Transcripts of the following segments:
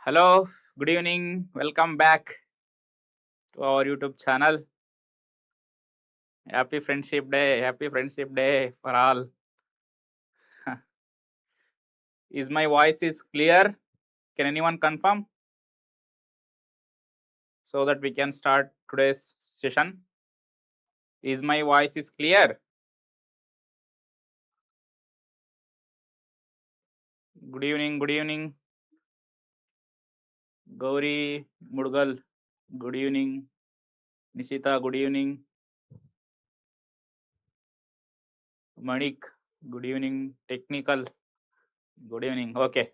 Hello, good evening. Welcome back to our YouTube channel. Happy Friendship Day. Happy Friendship Day for all. Is my voice is clear? Can anyone confirm? So that we can start today's session. Is my voice is clear? Good evening, good evening. Gauri Mudgal, good evening. Nishita, good evening. Manik, good evening. Technical, good evening. Okay.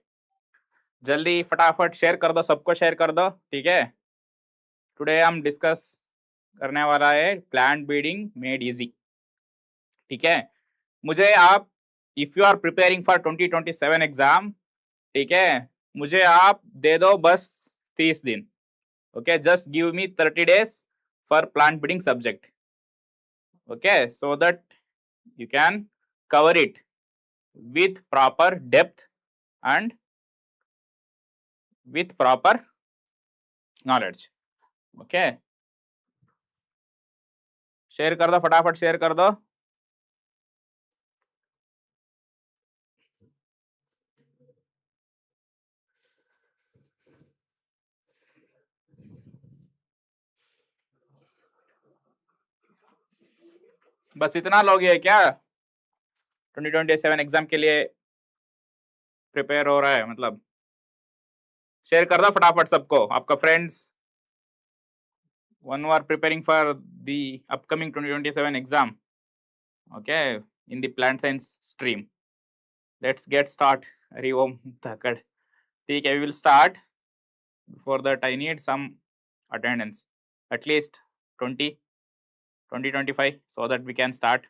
जल्दी फटाफट share कर दो, सबको share कर दो, ठीक है. Today हम डिस्कस करने वाला है प्लांट ब्रीडिंग मेड इजी, ठीक है. मुझे आप if you are preparing for 2027 exam, ठीक है, मुझे आप दे दो बस 30 दिन. Okay, just give me 30 days for plant breeding subject. Okay, so that you can cover it with proper depth and with proper knowledge. Okay, share कर दो, फटाफट शेयर कर दो. बस इतना लोग है क्या 2027 एग्जाम के लिए प्रिपेयर हो रहा है? मतलब शेयर कर दो फटाफट सबको, आपका friends one who are preparing for the upcoming 2027 exam, okay, in the plant science stream. Let's get start. Hari Om Thakad. ठीक है, we will start. Before that I need some attendance, at least 20-25, so that we can start.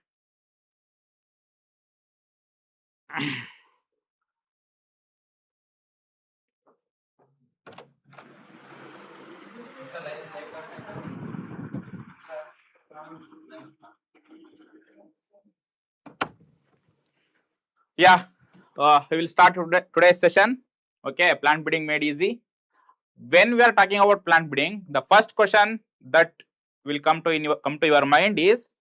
Yeah, we will start today's session. Okay, plant breeding made easy. When we are talking about plant breeding, the first question that will come to your mind is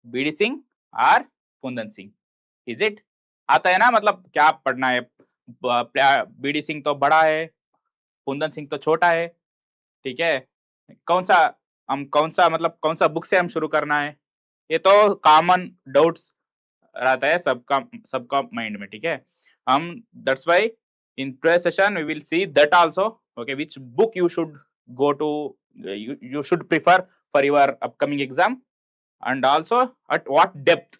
BD Singh or Phundan Singh. Is it? आता है ना, मतलब क्या पढ़ना है? BD Singh तो बड़ा है, फुंदन सिंह तो छोटा है, ठीक है. कौन सा बुक से हम शुरू करना है? ये तो कॉमन डाउट्स रहता है सबका माइंड में, ठीक है. हम that's why in today's session we will see that also, okay, which book you should go to, you should prefer for your upcoming exam, and also at what depth,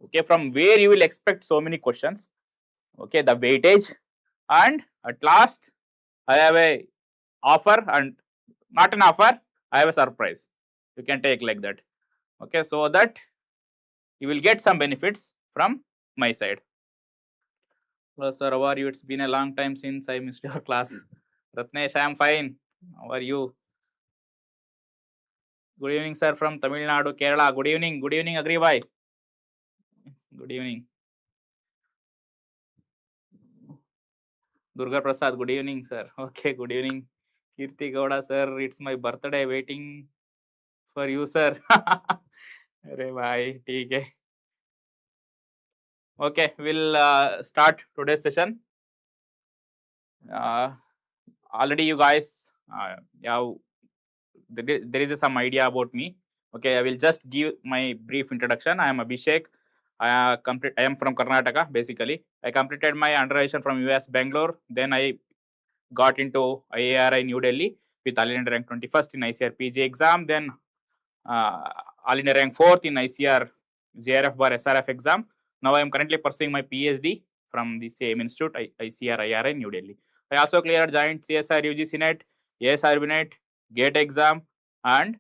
okay, from where you will expect so many questions, okay, the weightage, and at last I have a offer, and not an offer, I have a surprise. You can take like that, okay, so that you will get some benefits from my side. Hello sir, how are you? It's been a long time since I missed your class. Ratnesh, I am fine. How are you? Good evening sir from Tamil Nadu, Kerala. Good evening Agri bhai. Good evening. Durga Prasad, good evening sir. Okay, good evening. Kirti Gowda sir, it's my birthday, waiting for you sir. Arey bhai, theek hai. Okay, we'll start today's session. Already you guys there is some idea about me. Okay, I will just give my brief introduction. I am Abhishek. I am from Karnataka basically. I completed my undergraduation from US Bangalore. Then I got into IARI New Delhi with All India rank 21st in ICAR PG exam. Then All India rank 4th in ICAR JRF bar SRF exam. Now I am currently pursuing my PhD from the same institute, ICAR IRI, New Delhi. I also cleared joint CSR UGC NET, ASRB NET, GATE exam, and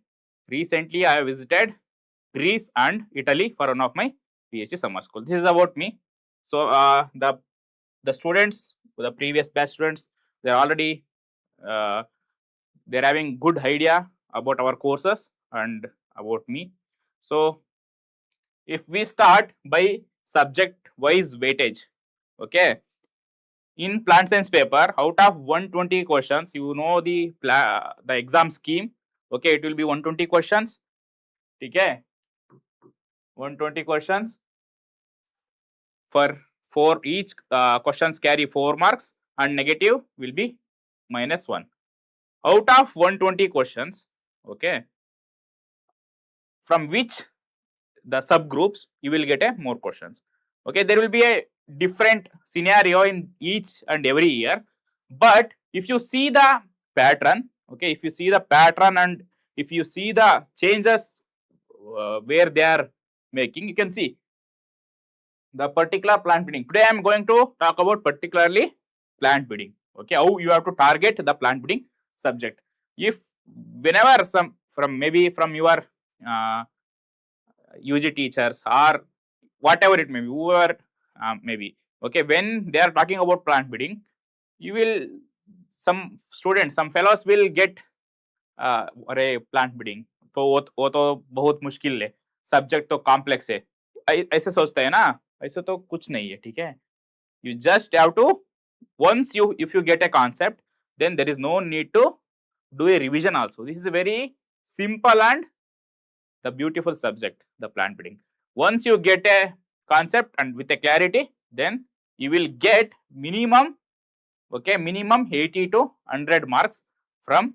recently I have visited Greece and Italy for one of my PhD summer school. This is about me. So the students, the previous batch students, they are already they're having good idea about our courses and about me. So if we start by subject wise weightage, okay, in plant science paper, out of 120 questions, you know the exam scheme, okay, it will be 120 questions, okay, 120 questions for each questions carry 4 marks and negative will be -1. Out of 120 questions, okay, from which the subgroups you will get a more questions. Okay, there will be a different scenario in each and every year, but if you see the pattern, okay, if you see the pattern and if you see the changes where they are making, you can see the particular plant breeding. Today I am going to talk about particularly plant breeding. Okay, how you have to target the plant breeding subject. If whenever some from maybe from your UG teachers or whatever it may be, whoever maybe, okay, when they are talking about plant breeding, you will, some students, some fellows will get अरे plant breeding तो वो तो बहुत मुश्किल है, subject तो complex है, ऐसे सोचते हैं ना, ऐसे तो कुछ नहीं है, ठीक है. You just have to, once you, if you get a concept, then there is no need to do a revision also. This is a very simple and the beautiful subject, the plant breeding. Once you get a concept and with a clarity, then you will get minimum, okay, minimum 80 to 100 marks from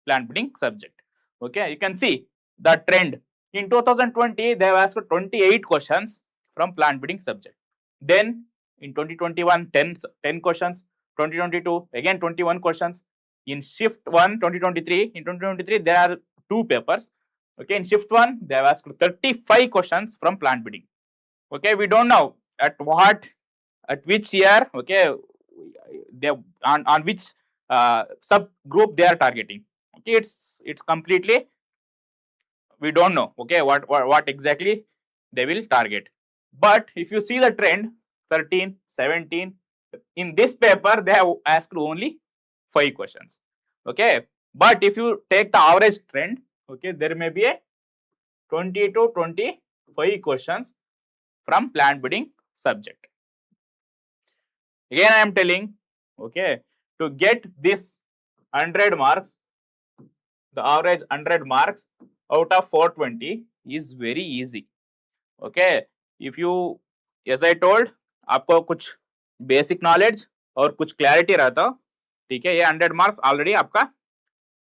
plant breeding subject. Okay, you can see the trend. In 2020, they have asked 28 questions from plant breeding subject. Then in 2021, 10 questions. 2022, again 21 questions. In shift 1, 2023, in 2023, there are 2 papers. Okay, in shift 1, they have asked 35 questions from plant breeding. Okay, we don't know at which year, okay, they on which subgroup they are targeting. Okay, it's completely, we don't know, okay, what exactly they will target. But if you see the trend, 13, 17, in this paper they have asked only 5 questions. Okay, but if you take the average trend, okay, there may be a 20 to 25 questions from plant breeding subject. Again I am telling, okay, to get this 100 marks, the average 100 marks out of 420 is very easy. Okay, if you, as I told, आपको कुछ basic knowledge और कुछ clarity रहता, ठीक है, ये 100 marks already आपका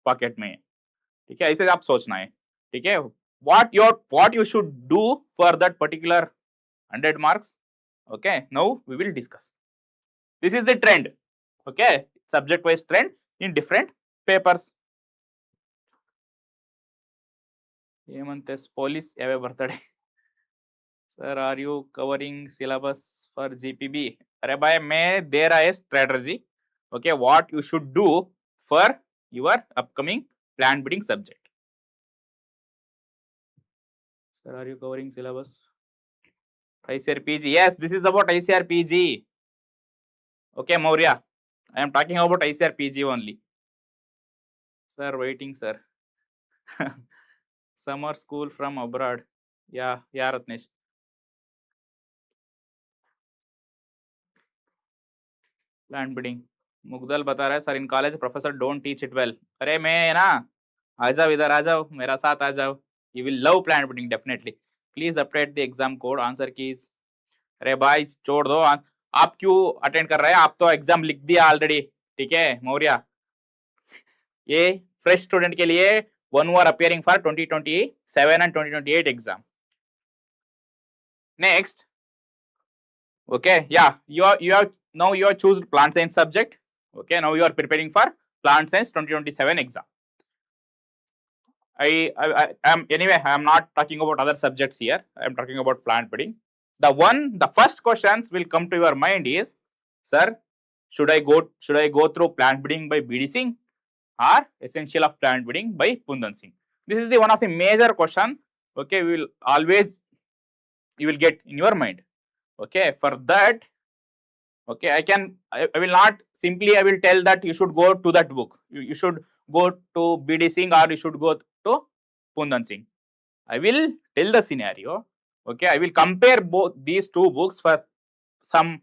pocket में है, ठीक है, ऐसे आप सोचना है, ठीक है. what you should do for that particular 100 marks, okay, now we will discuss. This is the trend, okay, subject wise trend in different papers. police birthday. Sir, are you covering syllabus for GPB? अरे भाई मैं दे रहा है strategy, okay, what you should do for your upcoming plant breeding subject. Sir, are you covering syllabus? ICAR PG. Yes, this is about ICAR PG. Okay, Maurya, I am talking about ICAR PG only. Sir, waiting, sir. Summer school from abroad. Yeah, Ratnesh. Plant breeding. Mudgal बता रहा है sir in college professor don't teach it well. अरे मैं ना, आ जाओ इधर, आ जाओ मेरा साथ आ जाओ, you will love plant breeding definitely. Please update the exam code answer keys. अरे भाई छोड़ दो, आप क्यों अटेंड कर रहे हैं, आप तो एग्जाम लिख दिया ऑलरेडी, ठीक है मौर्या. ये फ्रेश स्टूडेंट के लिए one were appearing for 2027 and 2028 exam. Next, okay, yeah, you have now you have choose plant science subject. Okay, now you are preparing for plant science 2027 exam. I am anyway. I am not talking about other subjects here. I am talking about plant breeding. The first questions will come to your mind is, sir, should I go through plant breeding by BD Singh or essential of plant breeding by Phundan Singh? This is the one of the major question. Okay, we will always you will get in your mind. Okay, for that, okay, I will not simply I will tell that you should go to that book. You should go to BD Singh or you should go to Phundan Singh. I will tell the scenario. Okay, I will compare both these two books for some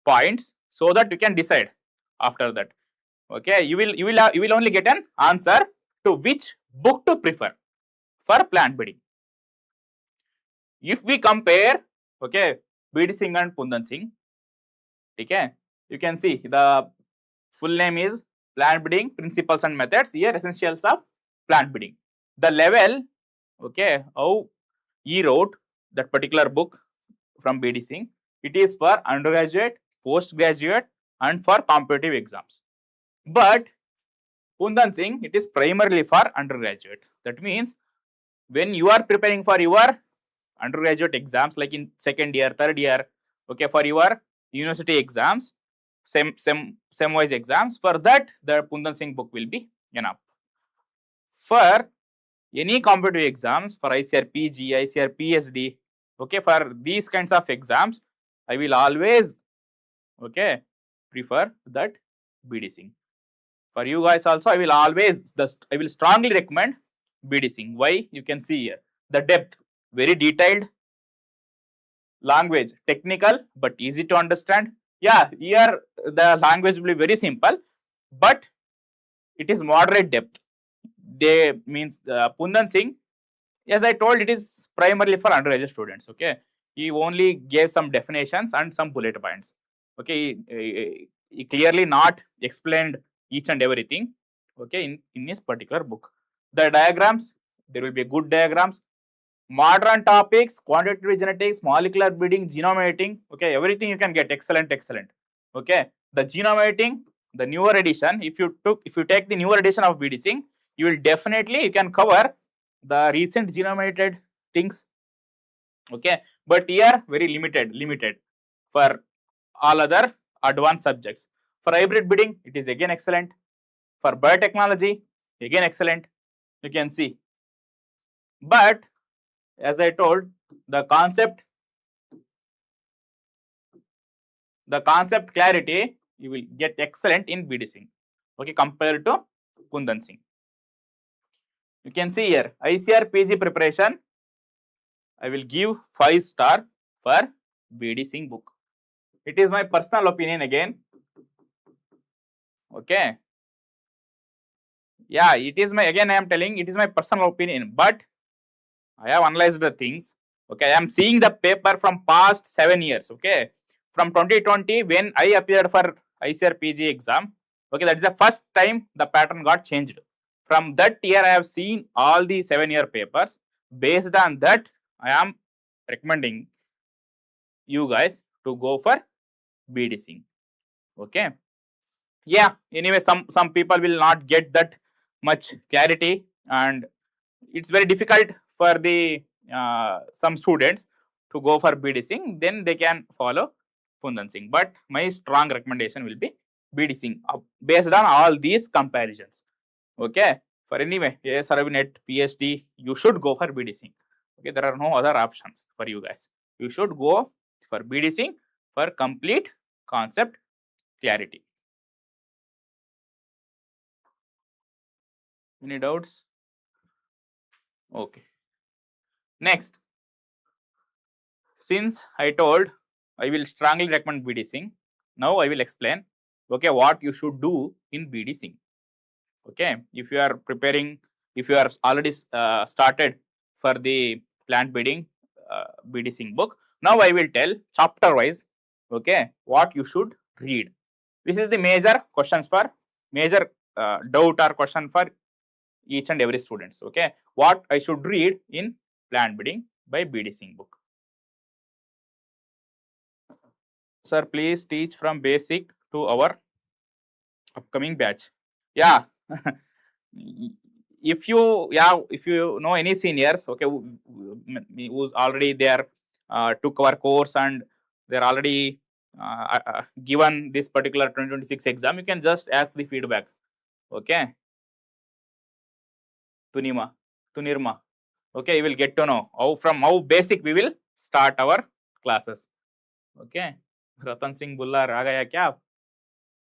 points so that you can decide after that. Okay, you will only get an answer to which book to prefer for plant breeding. If we compare, okay, BD Singh and Phundan Singh, okay, you can see the full name is Plant Breeding Principles and Methods. Here, essentials of plant breeding. The level, okay, how he wrote that particular book from BD Singh. It is for undergraduate, postgraduate, and for competitive exams. But Phundan Singh, it is primarily for undergraduate. That means when you are preparing for your undergraduate exams, like in second year, third year, okay, for your university exams, sem-wise exams, for that the Phundan Singh book will be enough. For any competitive exams, for ICAR PG, ICAR PhD, okay, for these kinds of exams, I will always, okay, prefer that BD Singh. For you guys also, I will strongly recommend BD Singh. Why? You can see here the depth, very detailed, language technical but easy to understand. Yeah, here the language will be very simple, but it is moderate depth. They means Phundan Singh, as I told, it is primarily for undergraduate students. Okay, he only gave some definitions and some bullet points. Okay, he clearly not explained each and everything. Okay, in this particular book, the diagrams, there will be good diagrams. Modern topics, quantitative genetics, molecular breeding, genome editing. Okay, everything you can get. Excellent. Okay, the genome editing, the newer edition. If you take the newer edition of BD Singh, you will definitely you can cover the recent genome edited things. Okay, but here very limited for all other advanced subjects. For hybrid breeding, it is again excellent. For biotechnology, again excellent. You can see, but as I told, the concept clarity you will get excellent in BD Singh. Okay, compared to Phundan Singh. You can see here ICAR PG preparation. I will give 5-star for BD Singh book. It is my personal opinion again. Okay. Yeah, it is my I am telling it is my personal opinion, but I have analyzed the things. Okay, I am seeing the paper from past 7 years. Okay, from 2020 when I appeared for ICAR PG exam. Okay, that is the first time the pattern got changed. From that year, I have seen all the 7-year papers. Based on that, I am recommending you guys to go for BD Singh. Okay. Yeah. Anyway, some people will not get that much clarity, and it's very difficult for the some students to go for BD Singh. Then they can follow Phundan Singh. But my strong recommendation will be BD Singh based on all these comparisons. Okay. For anyway, ASRB NET PhD, you should go for BD Singh. Okay, there are no other options for you guys. You should go for BD Singh for complete concept clarity. Any doubts? Okay. Next, since I told I will strongly recommend BD Singh, now I will explain, okay, what you should do in BD Singh. Okay, if you are preparing, if you are already started for the plant breeding BD Singh book, now I will tell chapter wise, okay, what you should read. This is the major questions for major doubt or question for each and every students. Okay, what I should read in plant breeding by BD Singh book. Sir, please teach from basic to our upcoming batch. Yeah. if you know any seniors, okay, who's already there, took our course and they're already given this particular 2026 exam, you can just ask the feedback. Okay, Tunirma. Okay, you will get to know how basic we will start our classes. Okay, Ratan Singh Bullar aa gaya kya?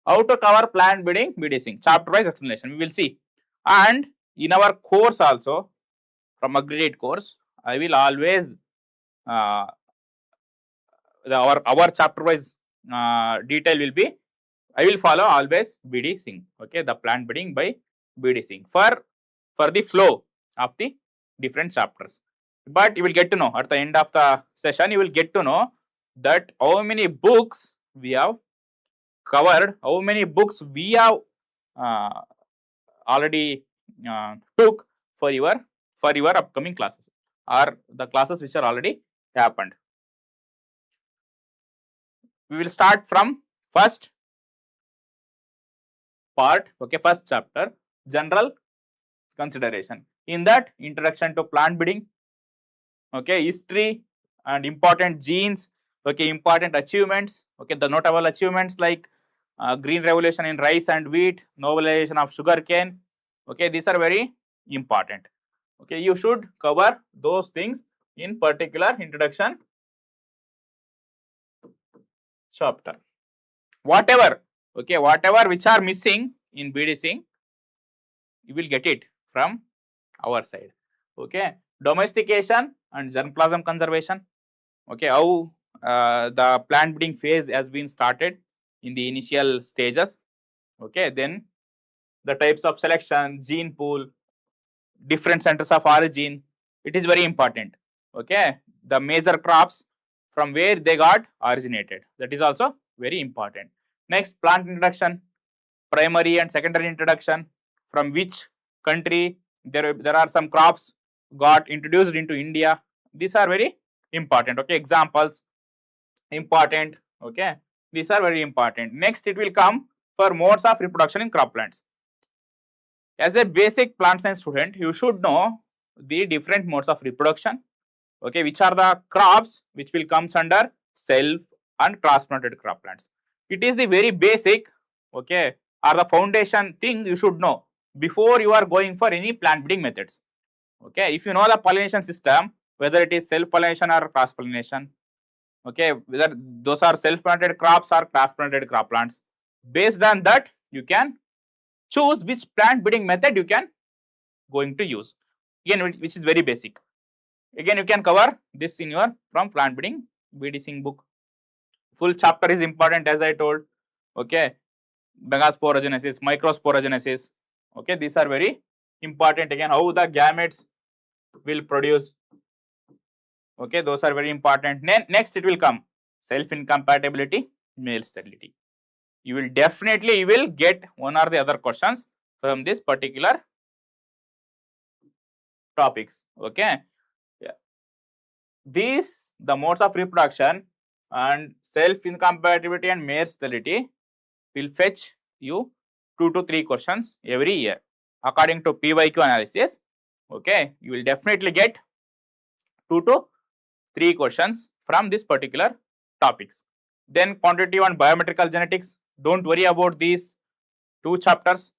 How to cover plant breeding, BDC, chapter wise explanation we will see. And in our course also, from AgriAddict course, I will always uh, our chapter wise detail will be, I will follow always BD Singh. Okay, the plant breeding by BD Singh for the flow of the different chapters. But you will get to know at the end of the session, you will get to know that how many books we have covered, how many books we have already took for your upcoming classes or the classes which are already happened. We will start from first part, okay, first chapter, general consideration. In that, introduction to plant breeding, okay, history and important genes, okay, important achievements, okay, the notable achievements like green revolution in rice and wheat, novelization of sugarcane, okay, these are very important. Okay, you should cover those things in particular introduction chapter. Whatever, okay, whatever which are missing in BDC, you will get it from our side. Okay, domestication and germplasm conservation. Okay, how the plant breeding phase has been started in the initial stages. Okay, then the types of selection, gene pool, different centers of origin, it is very important. Okay, the major crops from where they got originated, that is also very important. Next, plant introduction, primary and secondary introduction, from which country there are some crops got introduced into India, these are very important. Okay, examples important. Okay, these are very important. Next, it will come for modes of reproduction in croplands. As a basic plant science student, you should know the different modes of reproduction. Okay, which are the crops which will comes under self and cross-planted croplands. It is the very basic, okay, or the foundation thing you should know before you are going for any plant breeding methods. Okay, if you know the pollination system, whether it is self-pollination or cross-pollination, okay, whether those are self-planted crops or cross-planted croplands, based on that you can choose which plant breeding method you can going to use. Again, which is very basic. Again, you can cover this in your from plant breeding BD Singh book. Full chapter is important, as I told. Okay, megasporogenesis, microsporogenesis. Okay, these are very important. Again, how the gametes will produce. Okay, those are very important. Next, it will come self incompatibility, male sterility. You will definitely get one or the other questions from this particular topics. Okay, yeah. These the modes of reproduction and self incompatibility and male sterility will fetch you 2 to 3 questions every year according to PYQ analysis. Okay, you will definitely get 2 to 3 questions from this particular topics. Then quantitative and biometrical genetics, don't worry about these 2 chapters.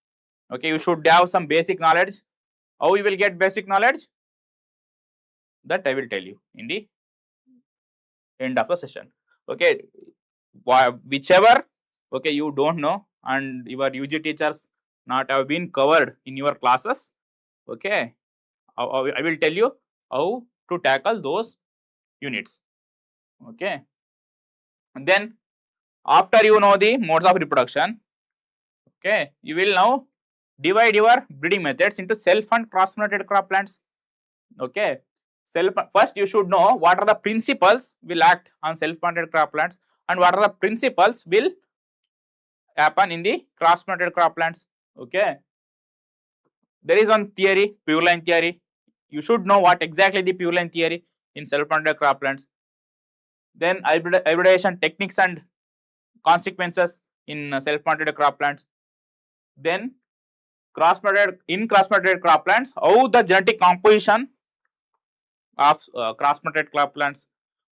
Okay, you should have some basic knowledge. How you will get basic knowledge, that I will tell you in the end of the session. Okay, whichever, okay, you don't know and your UG teachers not have been covered in your classes, okay, I will tell you how to tackle those units. Okay, and then after you know the modes of reproduction, okay, you will now divide your breeding methods into self and cross-planted croplands. Okay, first you should know what are the principles will act on self-planted croplands and what are the principles will happen in the cross-planted croplands. Okay, there is one theory, pure line theory. You should know what exactly the pure line theory in self-planted croplands. Then hybridization techniques and consequences in self-planted croplands. Then cross-matted croplands, how the genetic composition of cross-matted croplands,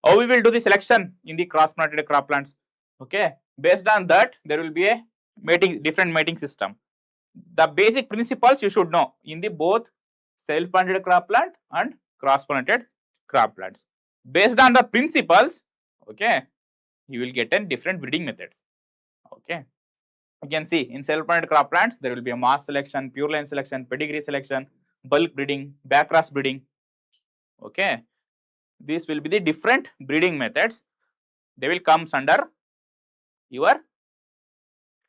how we will do the selection in the cross-matted croplands. Okay, based on that, there will be a different mating system. The basic principles you should know in the both self-planted cropland and cross-planted croplands. Based on the principles, okay, you will get a different breeding methods. Okay, you can see in self-planted croplands there will be a mass selection, pure line selection, pedigree selection, bulk breeding, backcross breeding. Okay, these will be the different breeding methods. They will come under your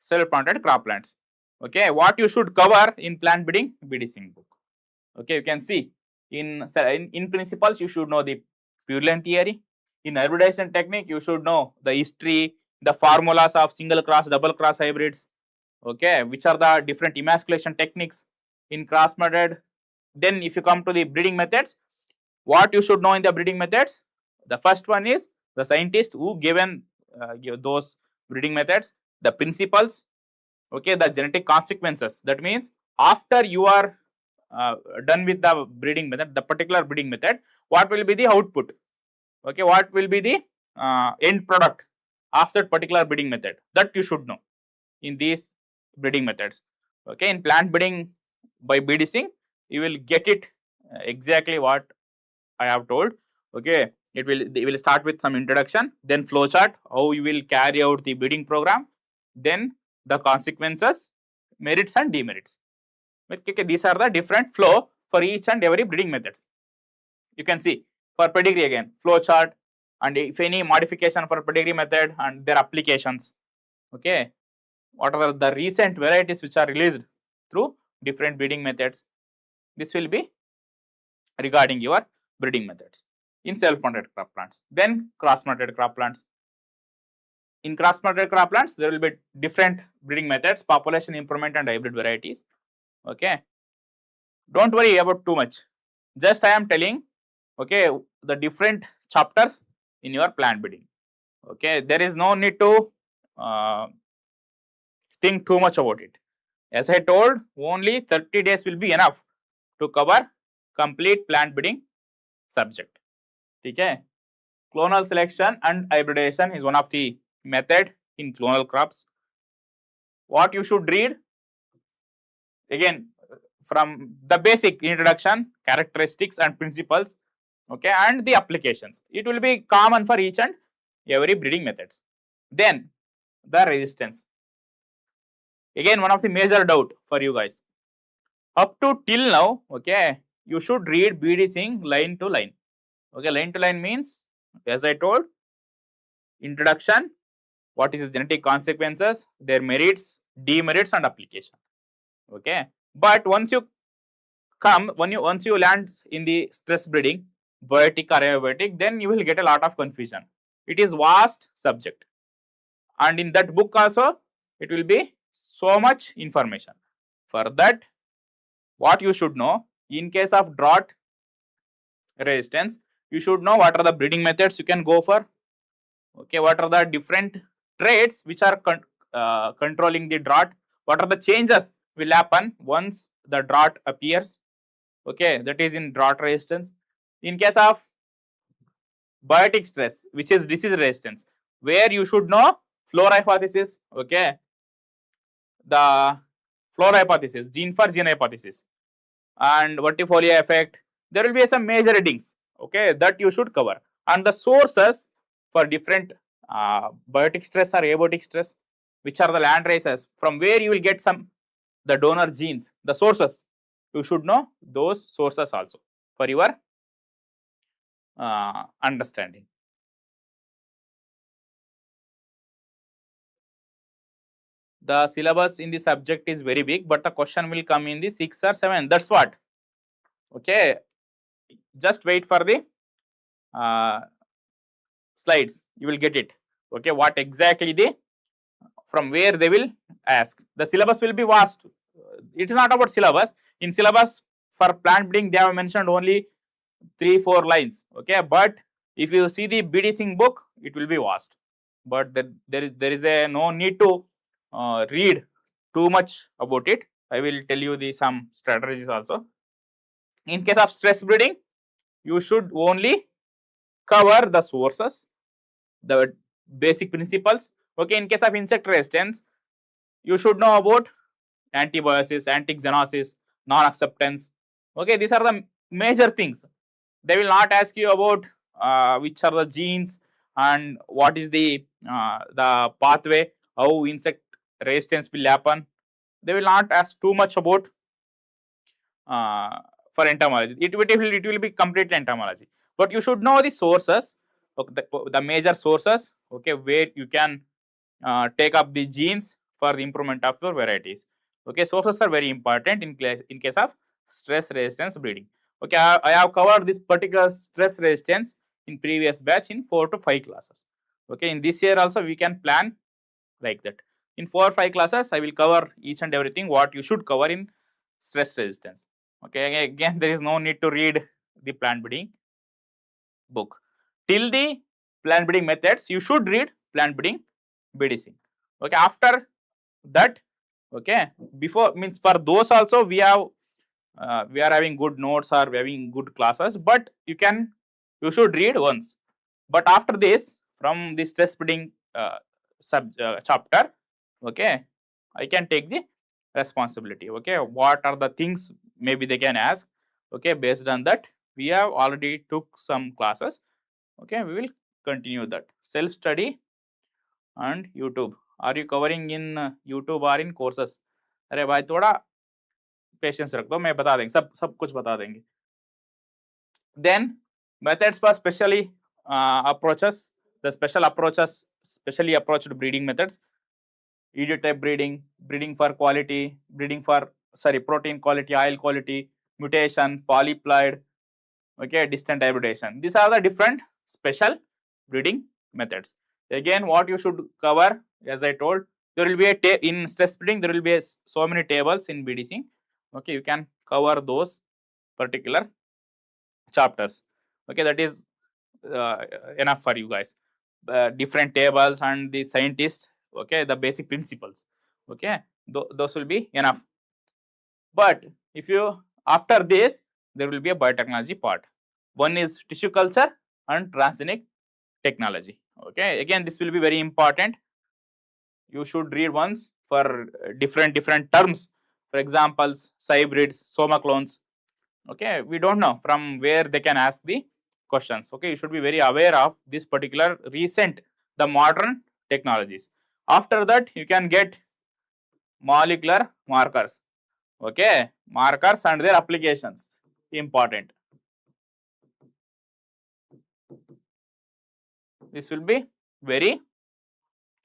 self-planted croplands. Okay, what you should cover in plant breeding BDC book. Okay, you can see in principles you should know the pure line theory. In hybridization technique you should know the history, the formulas of single cross, double cross hybrids. Okay, which are the different emasculation techniques in cross-matted. Then if you come to the breeding methods, what you should know in the breeding methods? The first one is the scientist who given those breeding methods, the principles, okay, the genetic consequences. That means after you are done with the breeding method, the particular breeding method, what will be the output? Okay, what will be the end product of that particular breeding method? That you should know in these breeding methods. Okay, in plant breeding by BDC, you will get it exactly what I have told. Okay, it will start with some introduction, then flowchart, how you will carry out the breeding program, then the consequences, merits and demerits. Okay, these are the different flow for each and every breeding methods. You can see for pedigree again, flowchart, and if any modification for pedigree method and their applications. Okay, what are the recent varieties which are released through different breeding methods. This will be regarding your breeding methods in self-planted crop plants. Then cross-matted crop plants. In cross-matted crop plants, there will be different breeding methods, population improvement and hybrid varieties. Okay, don't worry about too much. Just I am telling, okay, the different chapters in your plant breeding. Okay, there is no need to think too much about it. As I told, only 30 days will be enough to cover complete plant breeding subject. Okay, clonal selection and hybridization is one of the method in clonal crops. What you should read again from the basic introduction, characteristics and principles, okay, and the applications. It will be common for each and every breeding methods. Then the resistance. Again, one of the major doubt for you guys. Up to till now, okay, you should read BDC line to line. Okay, line to line means, as I told, introduction, what is the genetic consequences, their merits, demerits and application. Okay, but once you land in the stress breeding, biotic or abiotic, then you will get a lot of confusion. It is vast subject, and in that book also it will be so much information. For that, what you should know, in case of drought resistance, you should know what are the breeding methods you can go for. Okay, what are the different traits which are controlling the drought, what are the changes will happen once the drought appears. Okay, that is in drought resistance. In case of biotic stress, which is disease resistance, where you should know floor hypothesis, okay, the floor hypothesis, gene for gene hypothesis, and vertifolia effect. There will be some major readings, okay, that you should cover, and the sources for different biotic stress or abiotic stress, which are the land races, from where you will get the donor genes, the sources. You should know those sources also for your understanding. The syllabus in the subject is very big, but the question will come in the 6 or 7. That's what. Okay, just wait for the slides. You will get it. Okay, what exactly from where they will ask. The syllabus will be vast. It is not about syllabus. In syllabus for plant breeding, they have mentioned only 3-4 lines. Okay, but if you see the BDC book, it will be vast. But there is no need to read too much about it. I will tell you some strategies also. In case of stress breeding, you should only cover the sources, the basic principles. Okay, in case of insect resistance, you should know about antibiosis, anti-xenosis, non-acceptance. Okay, these are the major things. They will not ask you about which are the genes and what is the pathway, how insect resistance will happen. They will not ask too much about uh, for entomology. It will be completely entomology. But you should know the sources, okay, the major sources, okay, where you can take up the genes for the improvement of your varieties. Okay, sources are very important in case of stress resistance breeding. Okay, I have covered this particular stress resistance in previous batch in 4 to 5 classes. Okay, in this year also we can plan like that. In 4 or 5 classes, I will cover each and everything what you should cover in stress resistance. Okay, again there is no need to read the plant breeding book. Till the plant breeding methods, you should read plant breeding BDC. Okay, after that, okay, before means for those also we are having good notes or we having good classes, but you should read once. But after this, from the stress breeding chapter, okay, I can take the responsibility. Okay, what are the things maybe they can ask? Okay, based on that, we have already took some classes. Okay, we will continue that. Self study and YouTube. Are you covering in YouTube or in courses? अरे भाई थोड़ा patience रख दो, मैं बता देंगे, सब कुछ बता देंगे. Then methods for specially approaches, the special approaches, specially approached breeding methods, ED type breeding, breeding for quality, breeding for protein quality, oil quality, mutation, polyploid, okay, distant hybridization. These are the different special breeding methods. Again, what you should cover, as I told, there will be in stress breeding, there will be so many tables in BDC. Okay, you can cover those particular chapters. Okay, that is enough for you guys. Different tables and the scientists, okay, the basic principles, okay, those will be enough. But if you after this, there will be a biotechnology part. One is tissue culture and transgenic technology. Okay, again this will be very important. You should read once for different terms. For examples, hybrids, soma clones. Okay, we don't know from where they can ask the questions. Okay, you should be very aware of this particular recent, the modern technologies. After that, you can get molecular markers. Okay, markers and their applications, important. This will be very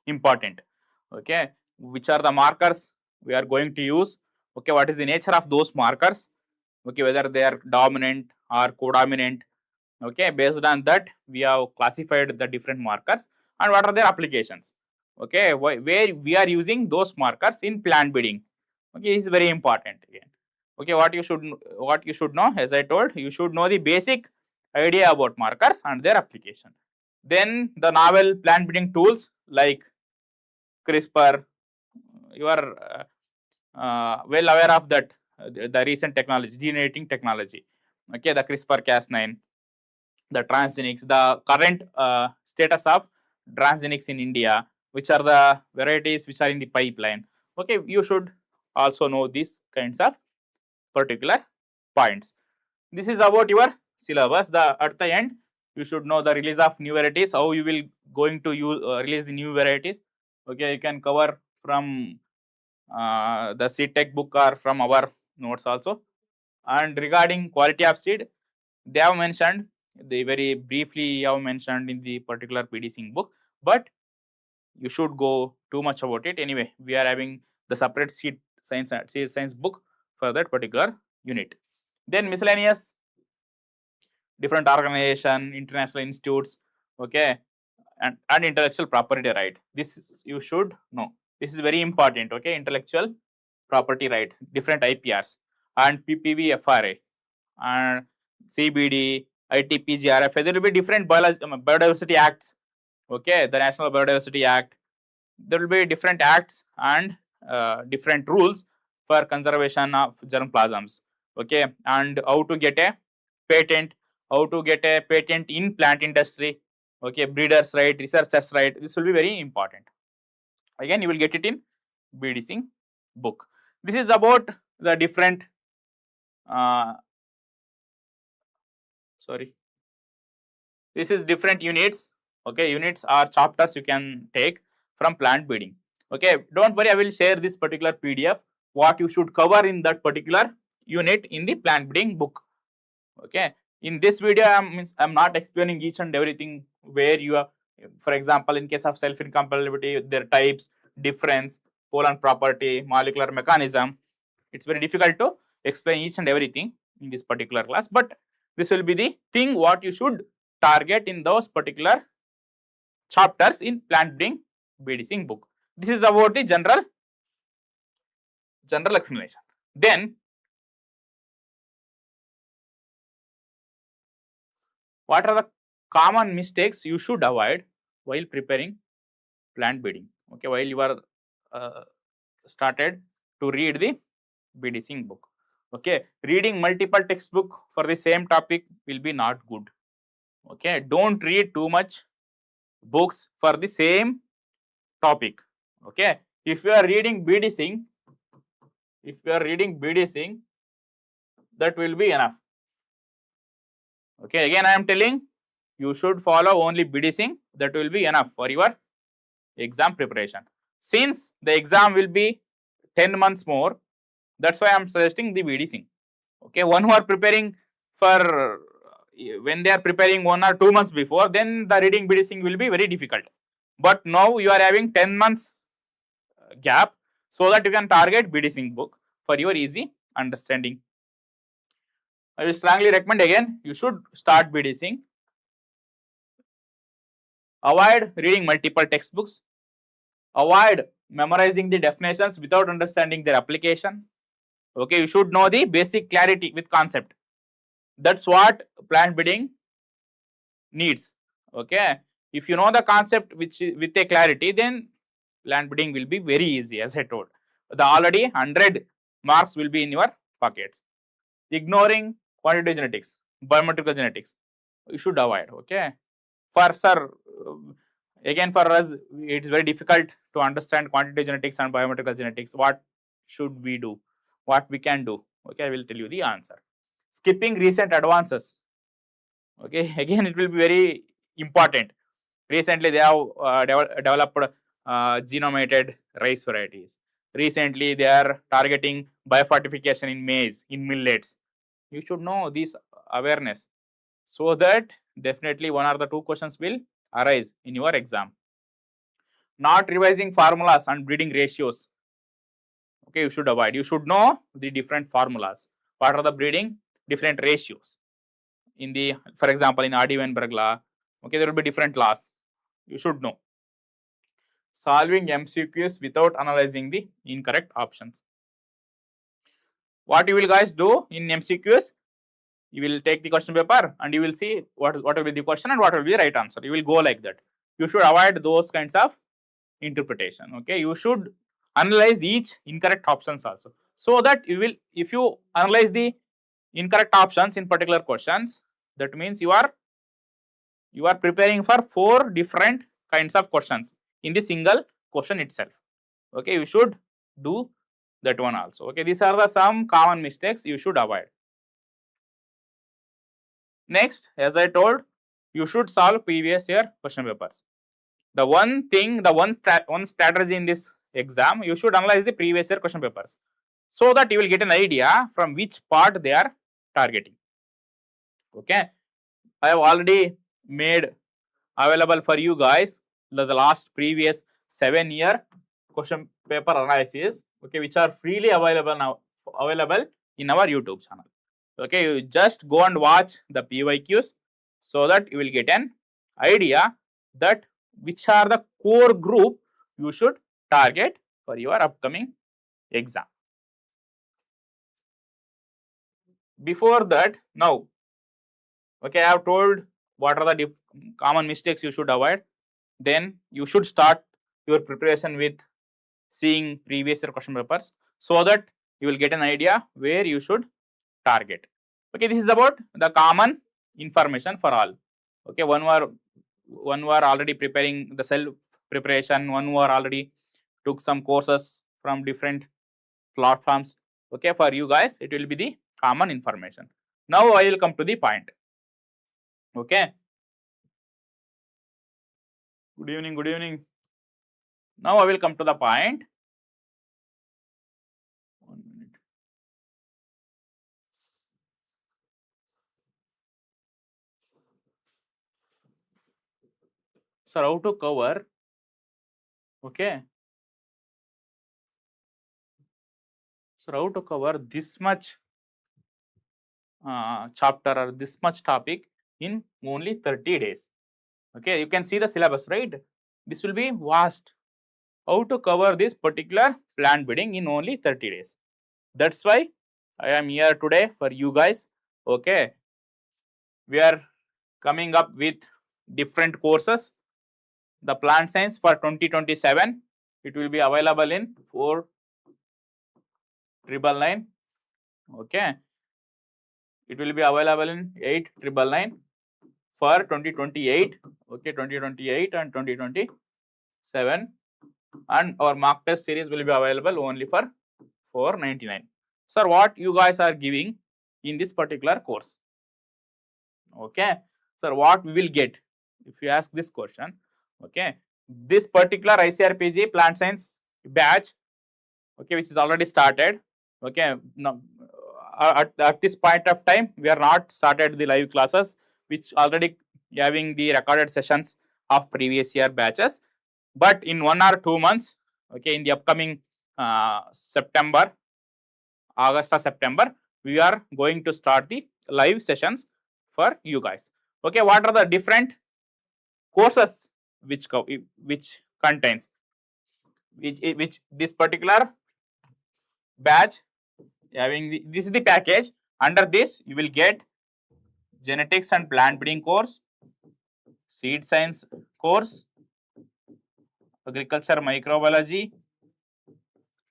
important. Okay, which are the markers we are going to use? Okay, what is the nature of those markers? Okay, whether they are dominant or codominant. Okay, based on that we have classified the different markers and what are their applications. Okay, where we are using those markers in plant breeding. Okay, is very important again. Okay, what you should know, as I told, you should know the basic idea about markers and their application. Then the novel plant breeding tools like CRISPR, you are well aware of that, the recent technology, gene editing technology. Okay, the CRISPR-Cas9, the transgenics, the current status of transgenics in India, which are the varieties which are in the pipeline. Okay, you should also know these kinds of particular points. This is about your syllabus. At the end, you should know the release of new varieties, how you will going to use release the new varieties. Okay, you can cover from the seed tech book or from our notes also. And regarding quality of seed, they have mentioned, they very briefly have mentioned in the particular PD Singh book, but you should go too much about it. Anyway, we are having the separate seed science book for that particular unit. Then miscellaneous, different organization, international institutes, okay, and intellectual property right. This you should know. This is very important. Okay, intellectual property right, different IPRs and PPVFRA and CBD, ITPG, RFA. There will be different biodiversity acts. Okay, the National Biodiversity Act. There will be different acts and different rules for conservation of germplasms. Okay, and how to get a patent, in plant industry. Okay, breeders right, researchers right. This will be very important. Again, you will get it in BDC book. This is about the different this is different units. Okay, units or chapters you can take from plant breeding. Okay, don't worry, I will share this particular PDF what you should cover in that particular unit in the plant breeding book. Okay, in this video I'm not explaining each and everything where you are. For example, in case of self-incompatibility, their types, difference, pollen property, molecular mechanism, it's very difficult to explain each and everything in this particular class, but this will be the thing what you should target in those particular chapters in plant breeding BDC book. This is about the general explanation. Then what are the common mistakes you should avoid while preparing plant breeding? Okay, while you are started to read the BDC book. Okay, reading multiple textbook for the same topic will be not good. Okay, don't read too much books for the same topic. Okay, if you are reading BDC, that will be enough. Okay, again I am telling you should follow only BDC, that will be enough for your exam preparation. Since the exam will be 10 months more, that's why I am suggesting the BDC. Okay, one who are preparing for when they are preparing 1 or 2 months before, then the reading BDC will be very difficult. But now you are having 10 months gap, so that you can target BDC book for your easy understanding. I will strongly recommend again, you should start BDC. Avoid reading multiple textbooks. Avoid memorizing the definitions without understanding their application. Okay, you should know the basic clarity with concept. That's what plant breeding needs. Okay, if you know the concept with a clarity, then plant breeding will be very easy. As I told, the already 100 marks will be in your pockets. Ignoring quantitative genetics, biometrical genetics, you should avoid. Okay, for sir, again for us it's very difficult to understand quantitative genetics and biometrical genetics. What should we do? What we can do? Okay, I will tell you the answer. Skipping recent advances. Okay, again it will be very important. Recently they have developed genomated rice varieties. Recently they are targeting biofortification in maize, in millets. You should know this awareness, so that definitely 1 or the 2 questions will arise in your exam. Not revising formulas and breeding ratios. Okay, you should avoid. You should know the different formulas. What are the breeding different ratios? In the, for example, in Ardy-Weinberg law, okay, there will be different laws. You should know. Solving MCQs without analyzing the incorrect options. What you will guys do in MCQs? You will take the question paper and you will see what will be the question and what will be the right answer. You will go like that. You should avoid those kinds of interpretation. Okay, you should analyze each incorrect options also, so that you will, if you analyze the incorrect options in particular questions, that means you are preparing for 4 different kinds of questions in the single question itself. Okay, you should do that one also. Okay, these are the some common mistakes you should avoid. Next, as I told, you should solve previous year question papers. The one thing, one strategy in this exam, you should analyze the previous year question papers, so that you will get an idea from which part they are targeting. Okay, I have already made available for you guys the last previous 7-year question paper analysis. Okay, which are freely available now, in our YouTube channel. Okay, you just go and watch the PYQs, so that you will get an idea that which are the core group you should target for your upcoming exam. Before that, now, okay, I have told what are the common mistakes you should avoid. Then you should start your preparation with seeing previous year question papers, so that you will get an idea where you should target. Okay, this is about the common information for all. Okay, one who are already preparing the self preparation, one who are already took some courses from different platforms. Okay, for you guys, it will be the common information. Now I will come to the point. Okay. Good evening, good evening. Now I will come to the point. 1 minute. Sir, how to cover? Okay. So how to cover this much chapter or this much topic in only 30 days? Okay, you can see the syllabus, right? This will be vast. How to cover this particular plant breeding in only 30 days? That's why I am here today for you guys. Okay, we are coming up with different courses. The plant science for 2027, it will be available in 4,999. Okay, it will be available in 8,999 for 2028. Okay, 2028 and 2027, and our mock test series will be available only for 499. Sir, what you guys are giving in this particular course? Okay, sir, what we will get if you ask this question? Okay, this particular ICAR PG plant science batch, okay, which is already started. Okay, now at this point of time, we are not started the live classes, which already having the recorded sessions of previous year batches. But in 1 or 2 months, okay, in the upcoming September, August or September, we are going to start the live sessions for you guys. Okay, what are the different courses which contains which this particular batch having this is the package. Under this, you will get genetics and plant breeding course, seed science course, agriculture microbiology,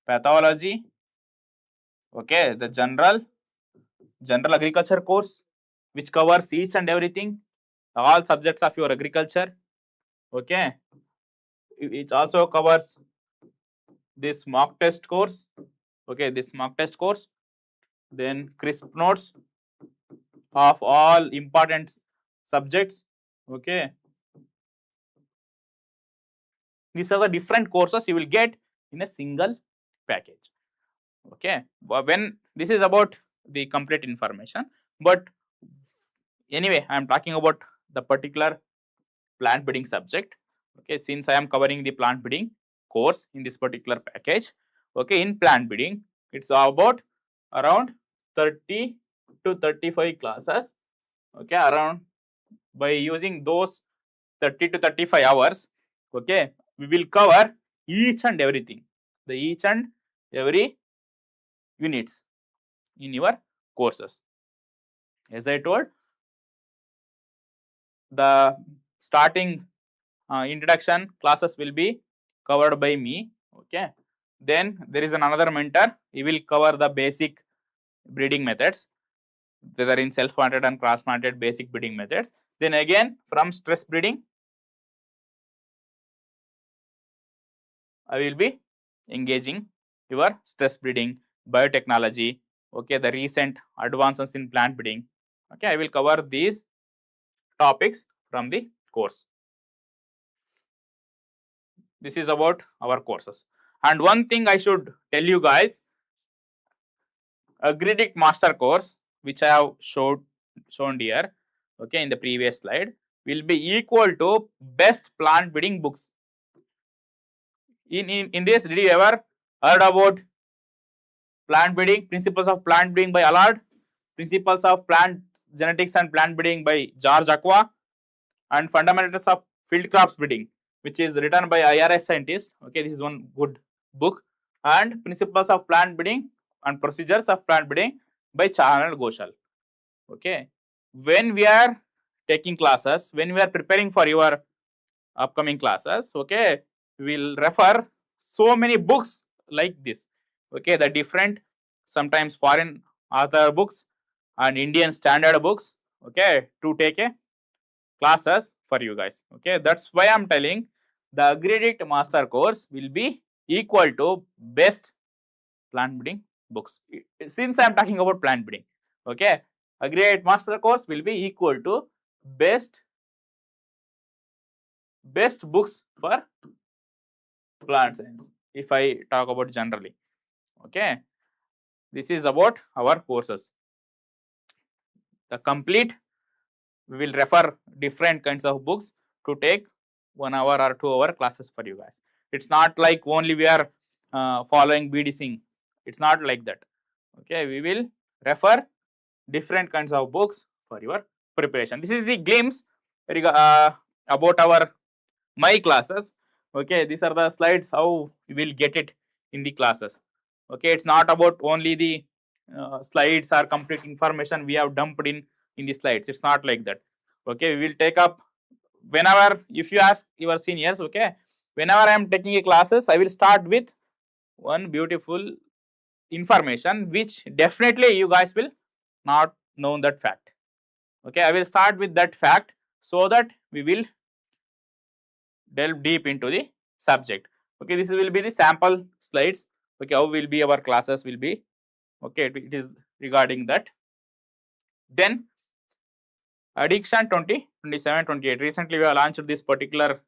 pathology. Okay, the general agriculture course, which covers each and everything, all subjects of your agriculture. Okay, it also covers this mock test course. Okay, this mock test course, then crisp notes of all important subjects. Okay, these are the different courses you will get in a single package. Okay, when this is about the complete information, but anyway, I am talking about the particular plant breeding subject. Okay, since I am covering the plant breeding course in this particular package. Okay, in plant breeding, it's about around 30 to 35 classes. Okay, around by using those 30 to 35 hours. Okay, we will cover each and everything, the each and every units in your courses. As I told, the starting introduction classes will be covered by me. Okay, then there is another mentor. He will cover the basic breeding methods, whether in self-planted and cross-planted basic breeding methods. Then again, from stress breeding, I will be engaging your stress breeding, biotechnology. Okay, the recent advances in plant breeding. Okay, I will cover these topics from the course. This is about our courses. And one thing I should tell you guys, AgriAddict master course, which I have shown here, okay, in the previous slide, will be equal to best plant breeding books. In this, did you ever heard about plant breeding, principles of plant breeding by Allard, principles of plant genetics and plant breeding by George Aqua, and fundamentals of field crops breeding, which is written by IRS scientist. Okay, this is one good book. And principles of plant breeding and procedures of plant breeding by Chahan Ghoshal. Okay, when we are taking classes, when we are preparing for your upcoming classes, okay, we will refer so many books like this. Okay, the different sometimes foreign author books and Indian standard books, okay, to take a classes for you guys. Okay, that's why I'm telling the AgriAddict master course will be equal to best plant breeding books. Since I'm talking about plant breeding, okay, AgriAddict master course will be equal to best books for plant science. If I talk about generally, okay, this is about our courses. The complete, we will refer different kinds of books to take 1 hour or 2 hour classes for you guys. It's not like only we are following BD Singh. It's not like that. Okay, we will refer different kinds of books for your preparation. This is the glimpse about our my classes. Okay, these are the slides how we will get it in the classes. Okay, it's not about only the slides or complete information we have dumped in the slides. It's not like that. Okay, we will take up whenever, if you ask your seniors, okay, whenever I am taking a classes, I will start with one beautiful information which definitely you guys will not know that fact. Okay, I will start with that fact so that we will delve deep into the subject. Okay, this will be the sample slides. Okay, how will be our classes will be. Okay, it is regarding that. Then addiction 20, 27, 28. Recently we have launched this particular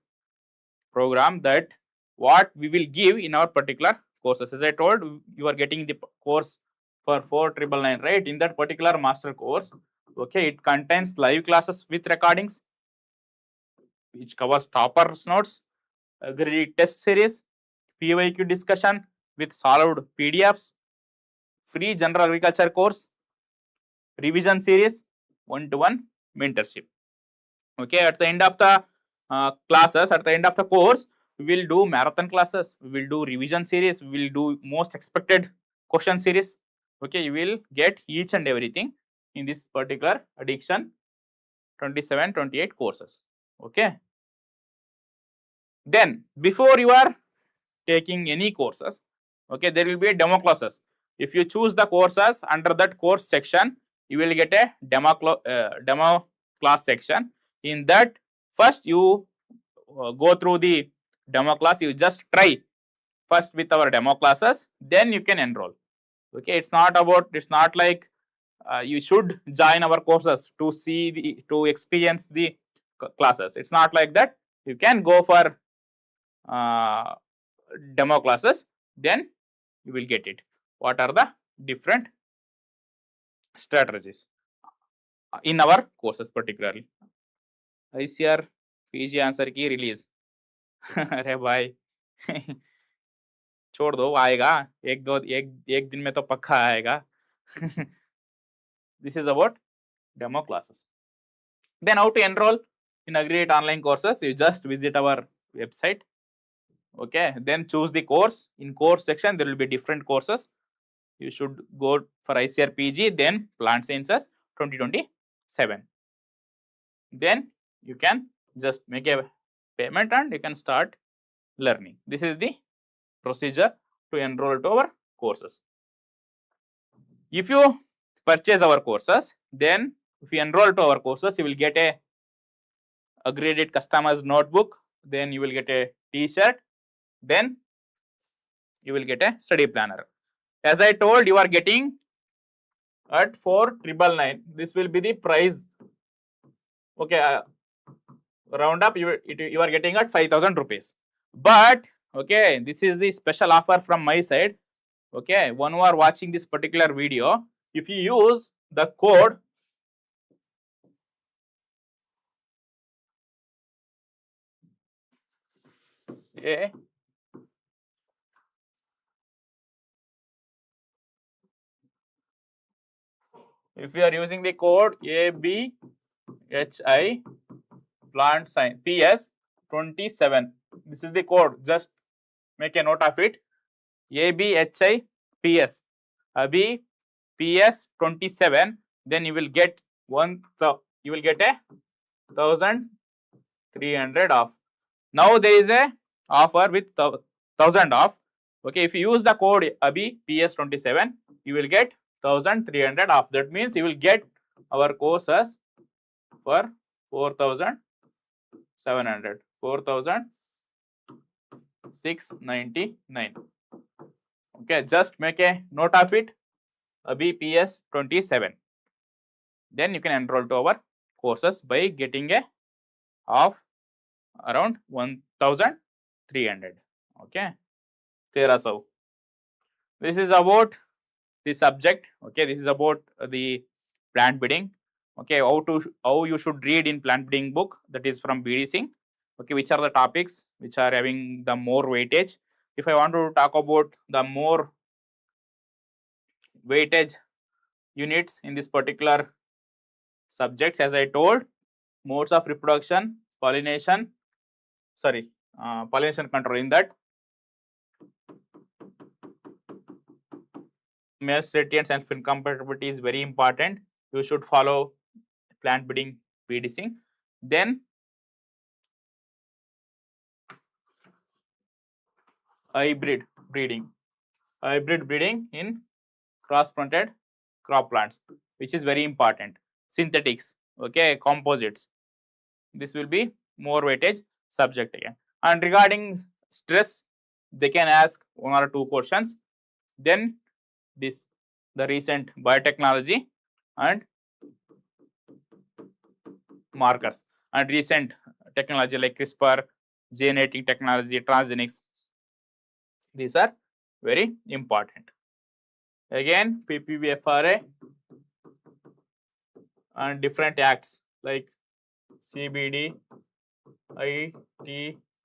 program that what we will give in our particular courses. As I told, you are getting the course for 4,999, right? In that particular master course, okay, it contains live classes with recordings, which covers toppers notes, AgriAddict test series, PYQ discussion with solved PDFs, free general agriculture course, revision series, one-to-one mentorship. Okay, at the end of the classes, at the end of the course, we will do marathon classes, we will do revision series, we will do most expected question series. Okay, you will get each and everything in this particular addiction 27, 28 courses. Okay. Then before you are taking any courses, okay, there will be a demo classes. If you choose the courses under that course section, you will get a demo class section. In that, first you go through the demo class. You just try first with our demo classes, then you can enroll. Okay, it's not like you should join our courses to experience the classes. It's not like that. You can go for demo classes, then you will get it. What are the different strategies in our courses particularly? ICAR PG answer की release अरे भाई छोड़ दो, आएगा एक दिन में तो पक्का आएगा. This is about demo classes. Then how to enroll in AgriAddict online courses? You just visit our website. Okay, then choose the course. In course section, there will be different courses. You should go for ICAR PG, then Plant Sciences 2027. Then you can just make a payment and you can start learning. This is the procedure to enroll to our courses. If you purchase our courses, then if you enroll to our courses, you will get a AgriAddict customized notebook, then you will get a t-shirt, then you will get a study planner. As I told, you are getting at 4,999. This will be the price. Okay, round up, you are getting at 5,000 rupees. But okay, this is the special offer from my side. Okay, one who are watching this particular video, if you use the code A, if you are using the code ABHI plant sign PS 27, this is the code, just make a note of it. ABHI PS Abhi PS 27, then you will get a 1,300 off. Now there is a offer with 1,000 off. Okay, if you use the code ABI PS27, you will get 1300 off. That means you will get our courses for 4700, 4699. Okay, just make a note of it, ABI PS27. Then you can enroll to our courses by getting a of around 1300. Okay, Tera so. This is about the subject. Okay, this is about the plant breeding. Okay, how you should read in plant breeding book, that is from BD Singh. Okay, which are the topics which are having the more weightage. If I want to talk about the more weightage units in this particular subjects, as I told, modes of reproduction, pollination, pollination control. In that, males, radiance and fin compatibility is very important. You should follow plant breeding BD. Then hybrid breeding in cross-planted crop plants, which is very important. Synthetics, okay, composites. This will be more weightage subject again. And regarding stress, they can ask 1 or 2 questions. Then this, the recent biotechnology and markers, and recent technology like CRISPR, gene editing technology, transgenics. These are very important. Again, PPBFRA and different acts like CBD,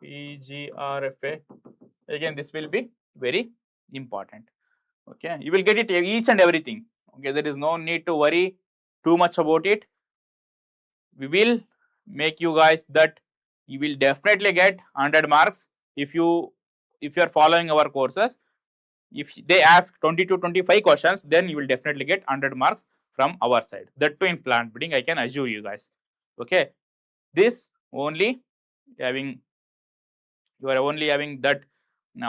ITPGRFA. Again, this will be very important. Okay, you will get it each and everything. Okay, there is no need to worry too much about it. We will make you guys that you will definitely get 100 marks if you are following our courses. If they ask 20 to 25 questions, then you will definitely get 100 marks from our side. That too in plant breeding, I can assure you guys. Okay, this only having, you are only having that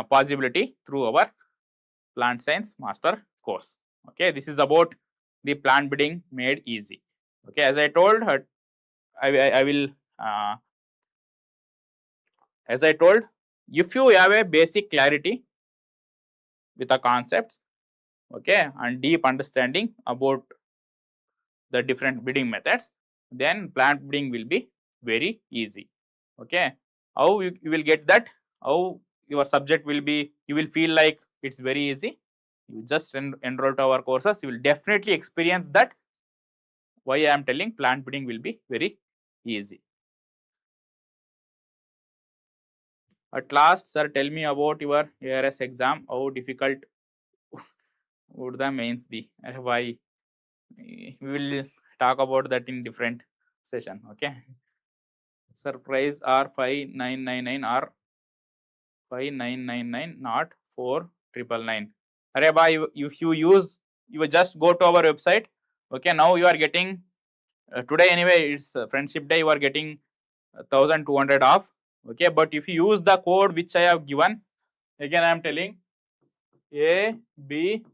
possibility through our plant science master course. Okay, this is about the plant breeding made easy. Okay, as I told her, I will as I told, if you have a basic clarity with the concepts, okay, and deep understanding about the different breeding methods, then plant breeding will be very easy. Okay, how you will get that? How your subject will be? You will feel like it's very easy. You just enroll to our courses. You will definitely experience that. Why I am telling plant breeding will be very easy. At last, sir, tell me about your ARS exam. How difficult would the mains be? Why? We will talk about that in different session. Okay. Surprise R 5999 or 5999, not 4999. Arey bhai, if you use, you just go to our website. Okay, now you are getting today anyway. It's Friendship Day. You are getting 1200 off. Okay, but if you use the code which I have given, again I am telling ABHI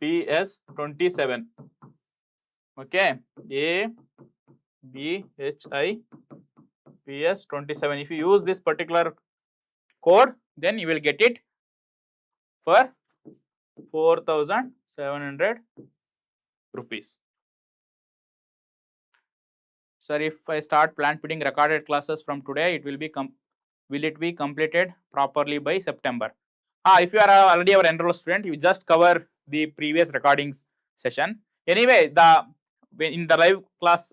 PS27. Okay, ABHI PS27. If you use this particular code, then you will get it for 4700 rupees. Sir, if I start plant breeding recorded classes from today, it will be completed properly by September? If you are already our enrolled student, you just cover the previous recordings session. Anyway, in the live classes,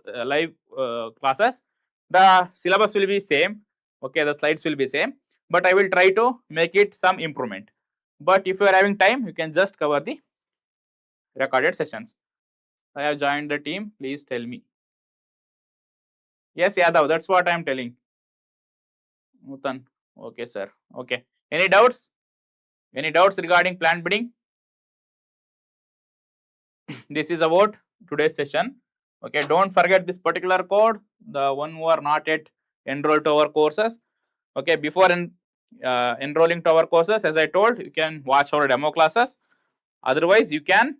the syllabus will be same. Okay, the slides will be same, but I will try to make it some improvement. But if you are having time, you can just cover the recorded sessions. I have joined the team. Please tell me. Yes, Yadav, that's what I am telling. Mutan. Okay, sir. Okay. Any doubts? Any doubts regarding plant breeding? This is about today's session. Okay, don't forget this particular code. The one who are not yet enroll to our courses. Okay, before enrolling to our courses, as I told, you can watch our demo classes. Otherwise, you can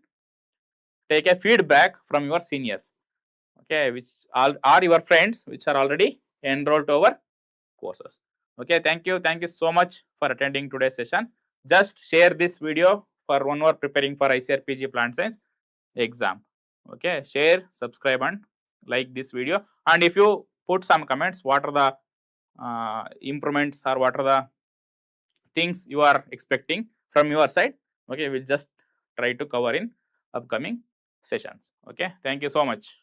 take a feedback from your seniors, okay, which are your friends which are already enrolled to our courses. Okay, thank you so much for attending today's session. Just share this video for one who are preparing for ICAR PG Plant Science exam. Okay, share, subscribe and like this video, and if you put some comments, what are the improvements or what are the things you are expecting from your side, okay, we'll just try to cover in upcoming sessions. Okay, thank you so much.